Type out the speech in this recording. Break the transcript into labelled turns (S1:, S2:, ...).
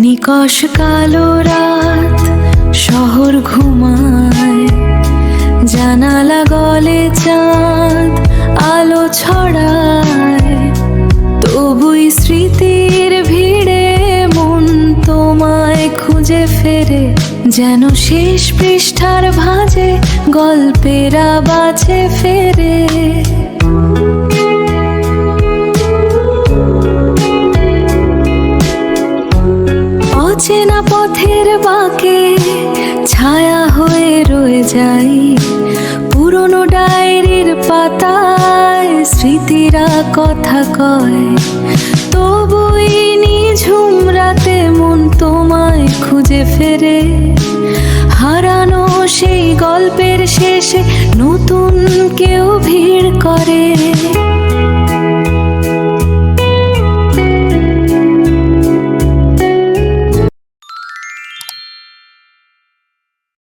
S1: নিকষ কালো রাত, শহর ঘুমায়, জানালা গলে চাঁদ আলো ছড়ায়। তবুই স্মৃতির ভিড়ে মন তোমায় খুঁজে ফেরে, যেন শেষ পৃষ্ঠার ভাঁজে গল্পের আবাজে ফেরে। অচেনা পথের বাঁকে ছায়া হয়ে রয়ে যাই, পুরনো ডায়েরির পাতায় স্মৃতিরা কথা কয়। তবুই নিঝুম রাতে মন তোমায় খুঁজে ফেরে, হারানো সেই গল্পের শেষে নতুন কেউ ভিড় করে।